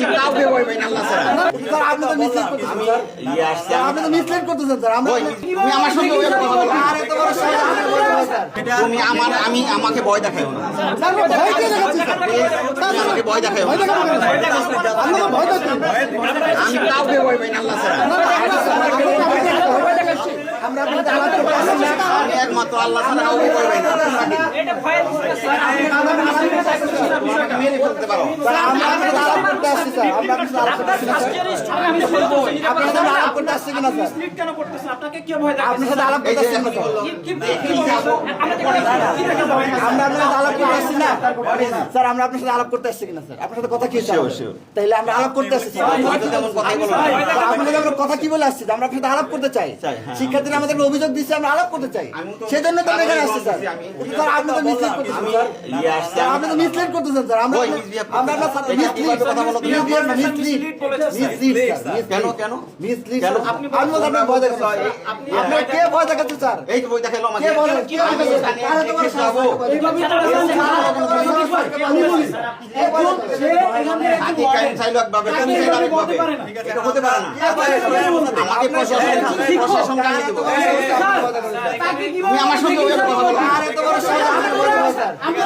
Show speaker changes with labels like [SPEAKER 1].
[SPEAKER 1] আমি কাউকে ভয় পাই না আল্লাহ ছাড়া।
[SPEAKER 2] স্যার আপনি তো মিসলিড করতেছেন স্যার। আপনি তো মিসলিড করতেছেন স্যার।
[SPEAKER 1] তুমি আমার সঙ্গে ওই কথা বলো।
[SPEAKER 2] আর এত বড় সাহস আপনার ভয় পাই স্যার।
[SPEAKER 1] তুমি আমাকে ভয় দেখাও না।
[SPEAKER 2] স্যার ভয় কে দেখাচ্ছি স্যার?
[SPEAKER 1] তুমি আমাকে ভয় দেখাও
[SPEAKER 2] ভয়
[SPEAKER 1] না।
[SPEAKER 2] দেখাবো কেন? আপনি তো ভয় দেখাচ্ছেন।
[SPEAKER 1] আমি কাউকে ভয় পাই না আল্লাহ ছাড়া।
[SPEAKER 2] আমরা আপনাদের আলাপ করতে আসছি না।
[SPEAKER 1] আমি একমাত্র আল্লাহ ছাড়া কাউকে ভয় পাই না। আমাকে মেরে ফেলতে পারো।
[SPEAKER 2] স্যার আমরা আপনাদের আলাপ করতে আসছি স্যার। আমরা আপনাদের আলাপ করতে আসছি না স্যার। আপনাদের সাথে আলাপ করতে আসছি কিনা স্যার? আপনার সাথে আলাপ করতে আসছি না স্যার। আমরা আপনাদের আলাপ করতে আসছি না স্যার। আমরা আপনার সাথে আলাপ করতে আসছি কিনা স্যার? আপনার সাথে কথা কি হচ্ছে? তাহলে আমরা আলাপ করতে আসছি স্যার।
[SPEAKER 1] হয়তো তেমন কথাই বলো না।
[SPEAKER 2] স্যার, আপনার সাথে আমরা কথা কি বলে আসছি? আমরা আপনার সাথে আলাপ করতে চাই। শিক্ষার্থীরা আমাদেরকে অভিযোগ দিচ্ছে, আমরা আলাপ করতে চাই। সেজন্য তো আমরা এখানে আসছি স্যার। স্যার আপনি তো মিসলিড করতেছেন স্যার। স্যার, আপনি তো মিসলিড করতেছেন স্যার। আমরা আপনার সাথে মিসলিড কথা বলো। মিসলিড
[SPEAKER 1] কেন কেন
[SPEAKER 2] মিসলিড আপনি বলছেন আপনি ভয় দেখাচ্ছেন স্যার। আপনার কে ভয় দেখাচ্ছে স্যার?
[SPEAKER 1] এই তো ভয় দেখাইলো আমাকে।
[SPEAKER 2] কে ভয় দেখাচ্ছে?
[SPEAKER 1] আমি এখানে
[SPEAKER 2] আরে তোমার
[SPEAKER 1] কেস যাবো।
[SPEAKER 2] আমি বলি কে ভয় দেখাচ্ছে?
[SPEAKER 1] আগে কাইন চাইলো একভাবে, তুমি চাইলো আরেকভাবে। এটা হতে পারে না। আমাকে প্রশাসন গালি দেবো। তুমি আমার সঙ্গে ওই কথা বলো।
[SPEAKER 2] আর এত বড় সাহস আপনার ভয় পাই স্যার।
[SPEAKER 1] আমি